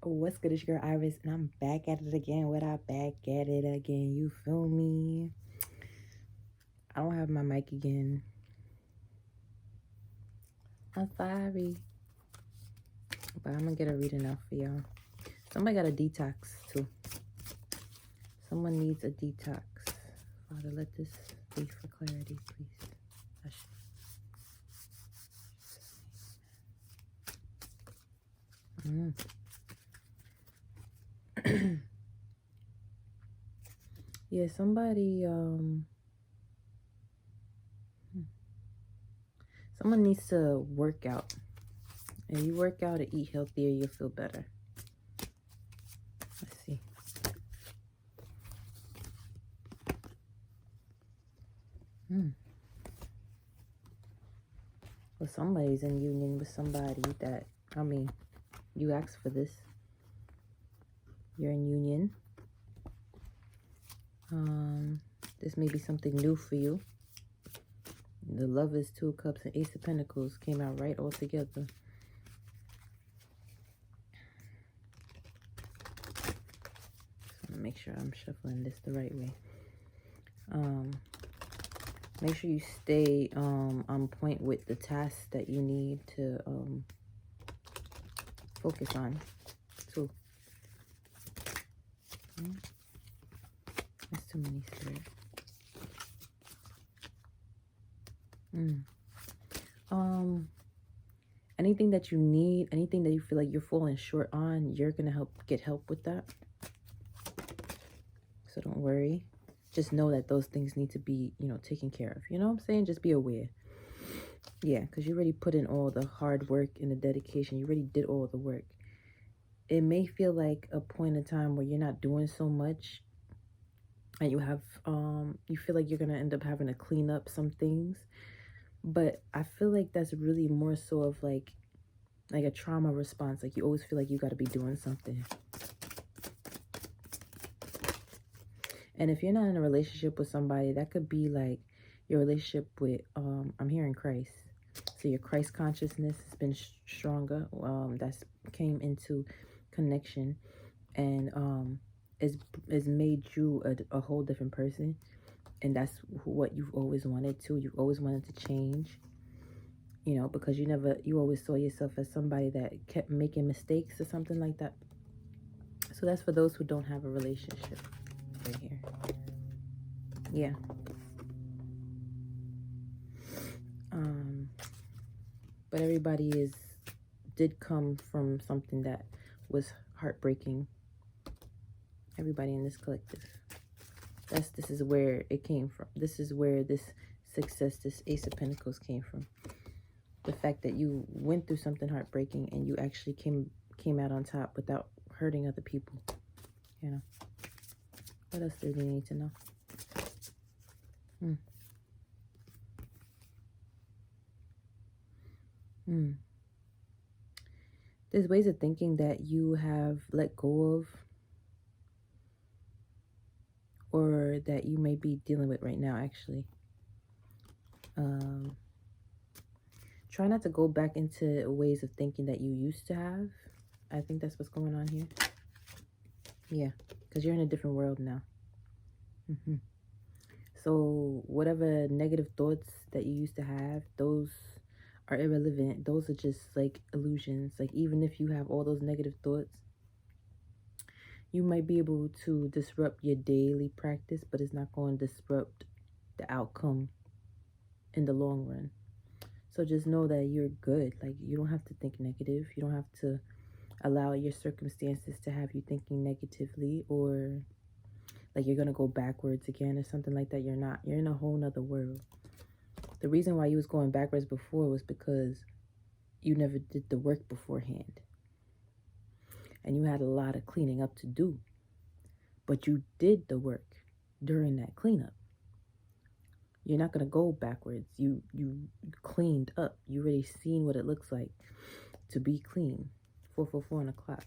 What's good? It's your girl Iris, and I'm back at it again. Back at it again? You feel me? I don't have my mic again. I'm sorry, but I'm gonna get a reading out for y'all. Somebody got a detox too. Someone needs a detox. Father, let this be for clarity, please. Yeah, somebody, someone needs to work out. And you work out and eat healthier, you'll feel better. Let's see. Well, somebody's in union with somebody that, you asked for this. You're in union. This may be something new for you. The Lovers, Two of Cups, and Ace of Pentacles came out right all together. Just want to make sure I'm shuffling this the right way. Make sure you stay on point with the tasks that you need to focus on. So, that's too many, Spirit. Anything that you need, anything that you feel like you're falling short on, you're gonna get help with that. So don't worry. Just know that those things need to be, taken care of. You know what I'm saying? Just be aware. Yeah, because you already put in all the hard work and the dedication. You already did all the work. It may feel like a point in time where you're not doing so much, and you have, you feel like you're gonna end up having to clean up some things. But I feel like that's really more so of like a trauma response. Like, you always feel like you got to be doing something. And if you're not in a relationship with somebody, that could be like your relationship with, I'm hearing Christ. So your Christ consciousness has been stronger. That's came into connection, and is made you a whole different person. And that's what you've always wanted to. You've always wanted to change, because you always saw yourself as somebody that kept making mistakes or something like that. So that's for those who don't have a relationship right here. Yeah. But everybody did come from something that was heartbreaking. Everybody in this collective. This is where it came from. This is where this success, this Ace of Pentacles came from. The fact that you went through something heartbreaking and you actually came out on top without hurting other people. What else do they need to know? There's ways of thinking that you have let go of, or that you may be dealing with right now, actually. Try not to go back into ways of thinking that you used to have. I think that's what's going on here. Yeah, because you're in a different world now. So whatever negative thoughts that you used to have, those are irrelevant. Those are just like illusions. Like, even if you have all those negative thoughts, you might be able to disrupt your daily practice, but it's not going to disrupt the outcome in the long run. So just know that you're good. Like, you don't have to think negative. You don't have to allow your circumstances to have you thinking negatively, or like you're going to go backwards again or something like that. You're not. You're in a whole nother world. The reason why you was going backwards before was because you never did the work beforehand. And you had a lot of cleaning up to do. But you did the work during that cleanup. You're not going to go backwards. You cleaned up. You already seen what it looks like to be clean. 444 on the clock.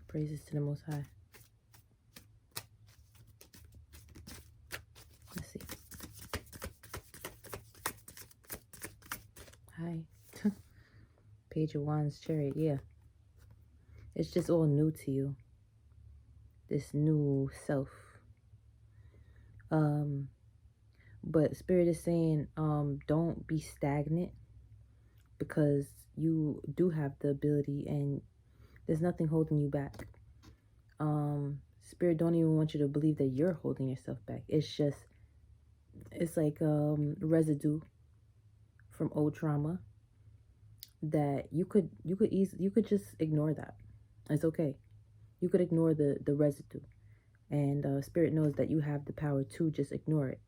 Praises to the Most High. Let's see. Hi. Page of Wands, Chariot, yeah. It's just all new to you. This new self. But Spirit is saying, don't be stagnant, because you do have the ability and there's nothing holding you back. Spirit don't even want you to believe that you're holding yourself back. It's like residue from old trauma that you could just ignore that. It's okay. You could ignore the residue, and Spirit knows that you have the power to just ignore it.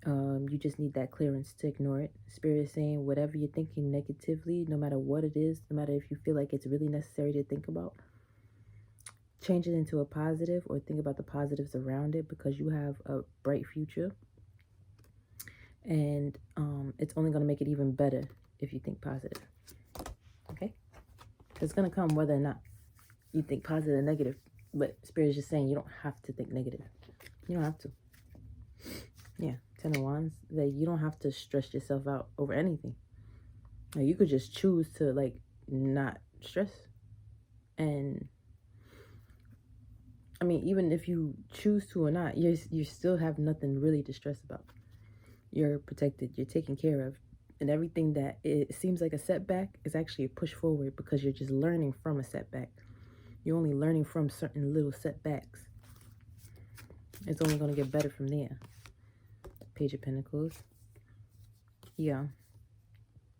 You just need that clearance to ignore it. Spirit is saying whatever you're thinking negatively, no matter what it is, no matter if you feel like it's really necessary to think about, change it into a positive, or think about the positives around it, because you have a bright future. And it's only going to make it even better if you think positive. Okay? It's going to come whether or not you think positive or negative. But Spirit is just saying you don't have to think negative. You don't have to. Yeah, 10 of Wands. Like, you don't have to stress yourself out over anything. Like, you could just choose to, like, not stress. And I mean, even if you choose to or not, you still have nothing really to stress about. You're protected. You're taken care of. And everything that it seems like a setback is actually a push forward, because you're just learning from a setback. You're only learning from certain little setbacks. It's only going to get better from there. Page of Pentacles. Yeah.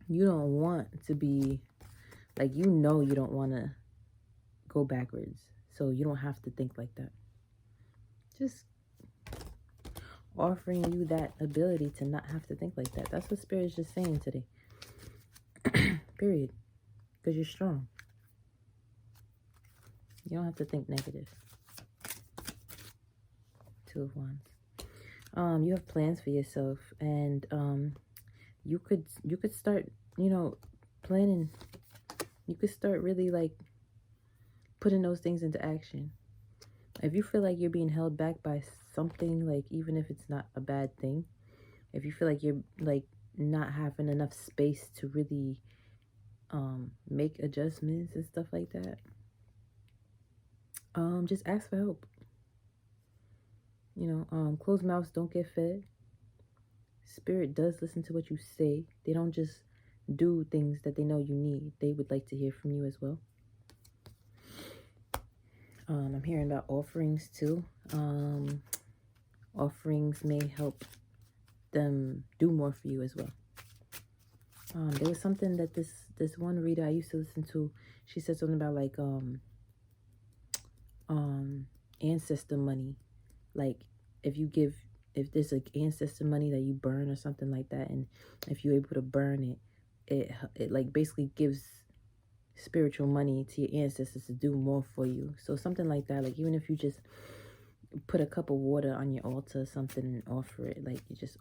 You don't want to be, like, you don't want to go backwards. So you don't have to think like that. Just offering you that ability to not have to think like that. That's what Spirit is just saying today. Period. Because you're strong. You don't have to think negative. 2 of Wands. You have plans for yourself, and you could start, planning. You could start really, like, putting those things into action. If you feel like you're being held back by something, like, even if it's not a bad thing, if you feel like you're, like, not having enough space to really make adjustments and stuff like that, just ask for help. Closed mouths don't get fed. Spirit does listen to what you say. They don't just do things that they know you need. They would like to hear from you as well. I'm hearing about offerings too. Offerings may help them do more for you as well. There was something that this one reader I used to listen to, she said something about, like, ancestor money. Like, if there's, like, ancestor money that you burn or something like that, and if you're able to burn it like basically gives spiritual money to your ancestors to do more for you. So something like that, like, even if you just put a cup of water on your altar or something and offer it, like, you just,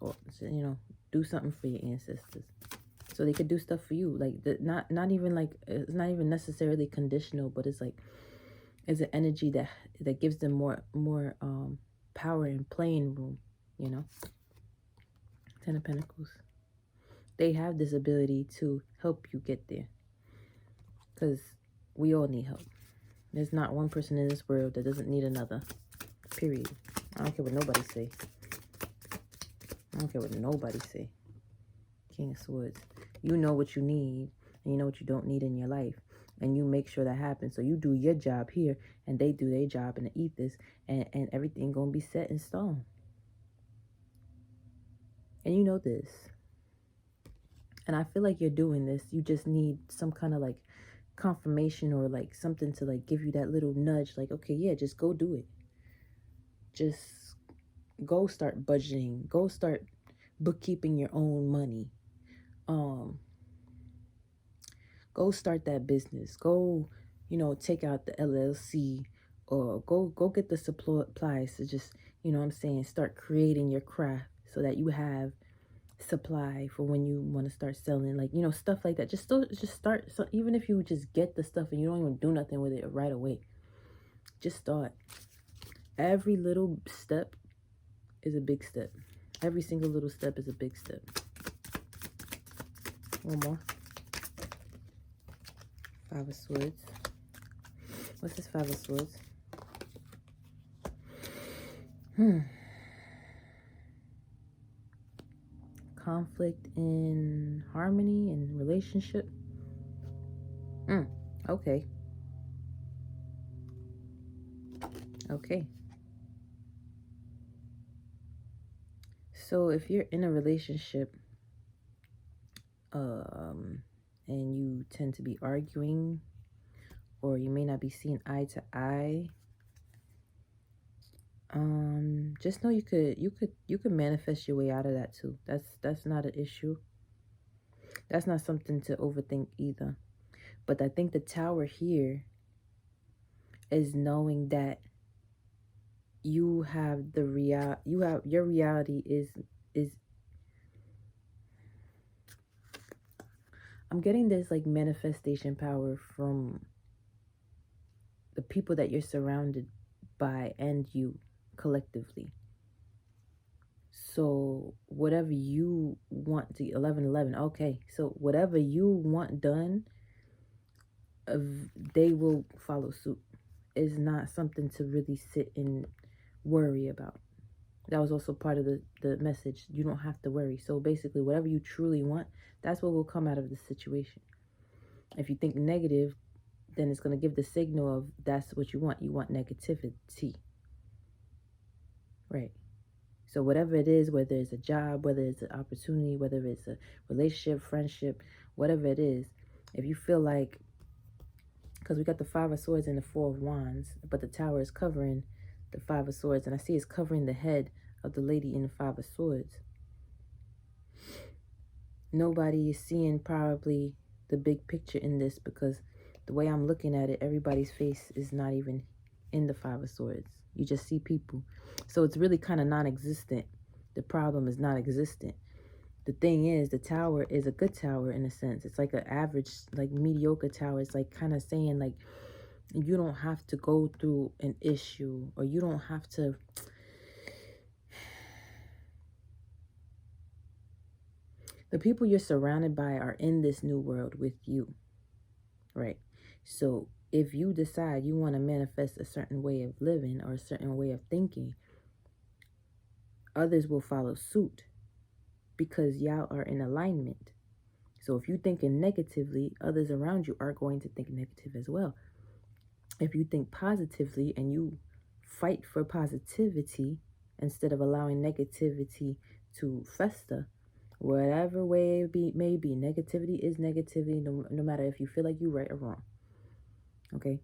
do something for your ancestors so they could do stuff for you. Like, not even, like, it's not even necessarily conditional, but it's like, it's an energy that gives them more power and playing room. 10 of Pentacles. They have this ability to help you get there, because we all need help. There's not one person in this world that doesn't need another. Period. I don't care what nobody say. I don't care what nobody say. King of Swords. You know what you need, and you know what you don't need in your life, and you make sure that happens. So you do your job here, and they do their job in the ethers, and everything gonna be set in stone. And you know this. And I feel like you're doing this. You just need some kind of, like, confirmation, or, like, something to, like, give you that little nudge. Like, okay, yeah, just go do it. Just go start budgeting. Go start bookkeeping your own money. Go start that business. Go, take out the LLC, or go get the supplies to just, start creating your craft so that you have supply for when you want to start selling, like, stuff like that. Just start. So even if you just get the stuff and you don't even do nothing with it right away, just start. Every little step is a big step. Every single little step is a big step. One more. Five of Swords. What's this Five of Swords? Conflict in harmony and relationship. Okay. Okay. So if you're in a relationship, and you tend to be arguing, or you may not be seeing eye to eye, just know you could manifest your way out of that too. That's not an issue. That's not something to overthink either. But I think the Tower here is knowing that you have your reality is I'm getting this like manifestation power from the people that you're surrounded by and you collectively. So whatever you want to 1111, okay. So whatever you want done, they will follow suit. It's not something to really sit and worry about. That was also part of the message. You don't have to worry. So basically, whatever you truly want, that's what will come out of the situation. If you think negative, then it's going to give the signal of that's what you want. You want negativity. Right. So whatever it is, whether it's a job, whether it's an opportunity, whether it's a relationship, friendship, whatever it is, if you feel like, because we got the Five of Swords and the Four of Wands, but the Tower is covering the Five of Swords, and I see it's covering the head of the lady in the Five of Swords. Nobody is seeing probably the big picture in this, because the way I'm looking at it, everybody's face is not even in the Five of Swords. You just see people. So it's really kind of non-existent. The problem is non-existent. The thing is, the Tower is a good tower in a sense. It's like an average, like mediocre tower. It's like kind of saying like, you don't have to go through an issue, or you don't have to. The people you're surrounded by are in this new world with you, right? So if you decide you want to manifest a certain way of living or a certain way of thinking, others will follow suit because y'all are in alignment. So if you're thinking negatively, others around you are going to think negative as well. If you think positively and you fight for positivity instead of allowing negativity to fester, whatever way it may be, negativity is negativity, no matter if you feel like you're right or wrong. Okay?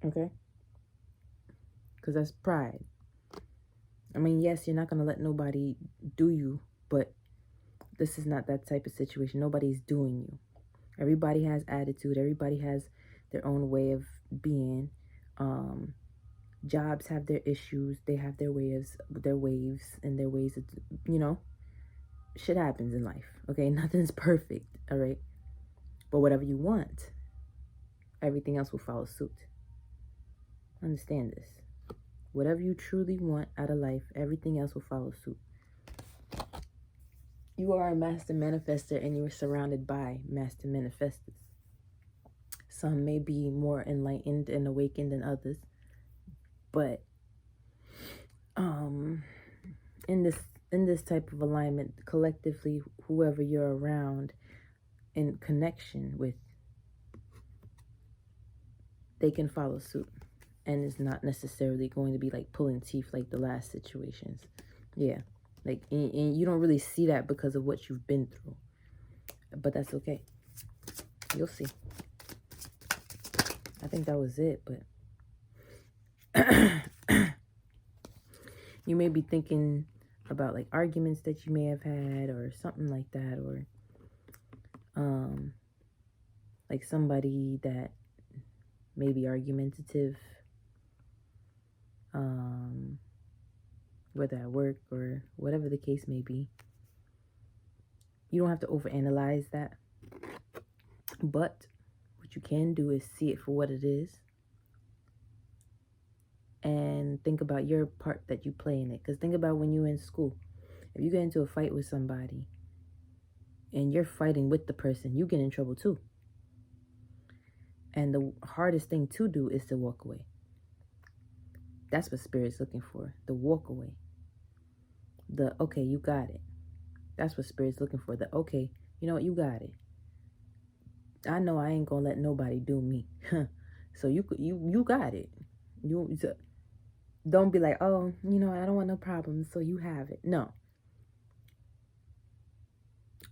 Okay? Because that's pride. I mean, yes, you're not going to let nobody do you, but this is not that type of situation. Nobody's doing you. Everybody has attitude. Everybody has their own way of being. Jobs have their issues. They have their waves, and their ways of, shit happens in life. Okay, nothing's perfect. All right, but whatever you want, everything else will follow suit. Understand this. Whatever you truly want out of life, everything else will follow suit. You are a master manifester, and you are surrounded by master manifestors. Some may be more enlightened and awakened than others, but in this type of alignment, collectively, whoever you're around in connection with, they can follow suit. And it's not necessarily going to be like pulling teeth like the last situations. Yeah. Like, and you don't really see that because of what you've been through. But that's okay. You'll see. I think that was it, but you may be thinking about like arguments that you may have had or something like that, or like somebody that may be argumentative, whether at work or whatever the case may be. You don't have to overanalyze that, but what you can do is see it for what it is and think about your part that you play in it. Because think about when you're in school. If you get into a fight with somebody and you're fighting with the person, you get in trouble too. And the hardest thing to do is to walk away. That's what Spirit's looking for. The walk away. The, okay, you got it. That's what Spirit's looking for. The, okay, you know what, you got it. I know I ain't gonna let nobody do me. So you got it. You don't be like, oh, you know, I don't want no problems, so you have it. No.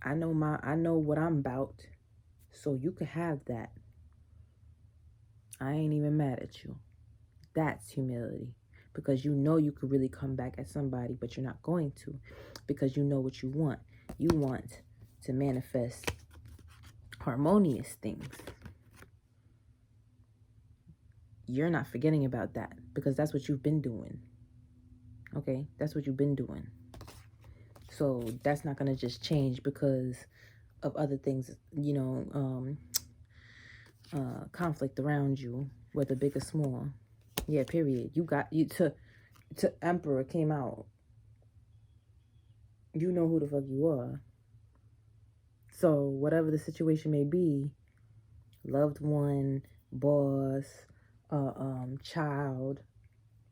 I know what I'm about, so you could have that. I ain't even mad at you. That's humility. Because you know you could really come back at somebody, but you're not going to. Because you know what you want. You want to manifest harmonious things. You're not forgetting about that because that's what you've been doing. Okay? That's what you've been doing. So that's not going to just change because of other things, you know, conflict around you, whether big or small. Yeah, period. You got, you to Emperor came out. You know who the fuck you are. So whatever the situation may be, loved one, boss, child,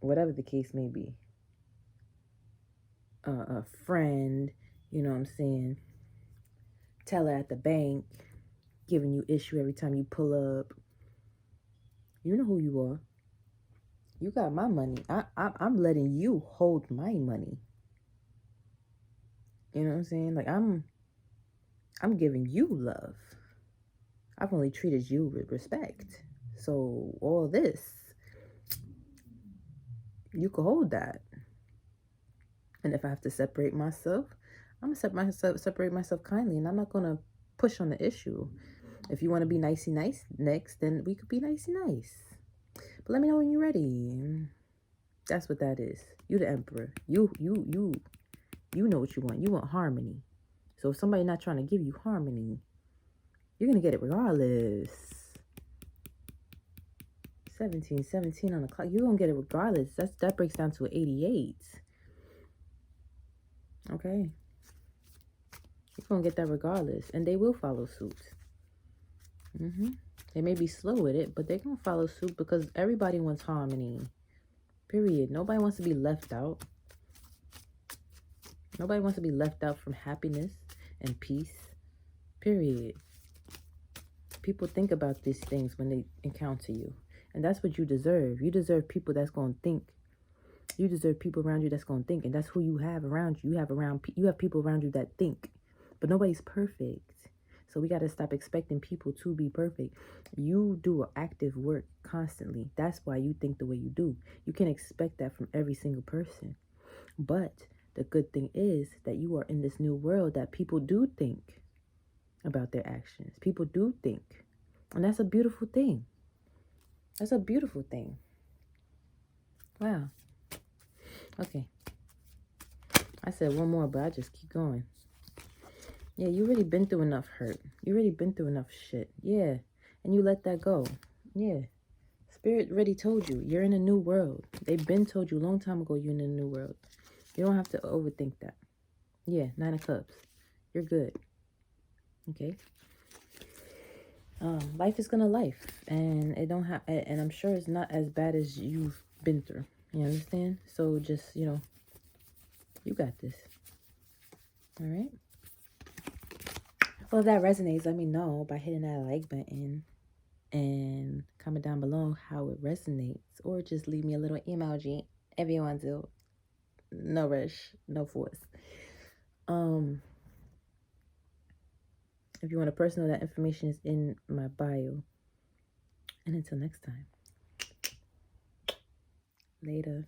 whatever the case may be, a friend, you know what I'm saying, teller at the bank, giving you issue every time you pull up. You know who you are. You got my money. I'm letting you hold my money. You know what I'm saying? Like I'm giving you love. I've only treated you with respect. So all this, you can hold that. And if I have to separate myself, I'm gonna separate myself kindly, and I'm not gonna push on the issue. If you want to be nicey nice next, then we could be nicey nice. But let me know when you're ready. That's what that is. You the emperor. You know what you want. You want harmony. So if somebody not trying to give you harmony, you're gonna get it regardless. 17 on the clock. You're gonna get it regardless. That breaks down to an 88. Okay. You're gonna get that regardless. And they will follow suit. They may be slow with it, but they're gonna follow suit because everybody wants harmony. Period. Nobody wants to be left out. Nobody wants to be left out from happiness and peace. Period. People think about these things when they encounter you. And that's what you deserve. You deserve people that's going to think. You deserve people around you that's going to think. And that's who you have around you. You have people around you that think. But nobody's perfect. So we got to stop expecting people to be perfect. You do active work constantly. That's why you think the way you do. You can't expect that from every single person. But the good thing is that you are in this new world that people do think about their actions. People do think. And that's a beautiful thing. That's a beautiful thing. Wow. Okay. I said one more, but I just keep going. Yeah, you already been through enough hurt. You already been through enough shit. Yeah. And you let that go. Yeah. Spirit already told you. You're in a new world. They've been told you a long time ago you're in a new world. You don't have to overthink that. Yeah, 9 of Cups. You're good. Okay. Life is gonna life. And it don't have, and I'm sure it's not as bad as you've been through. You understand? So just, you know, you got this. All right. Well, if that resonates, let me know by hitting that like button and comment down below how it resonates, or just leave me a little emoji if you want to. No rush, no force. If you want a personal, that information is in my bio. And until next time, later.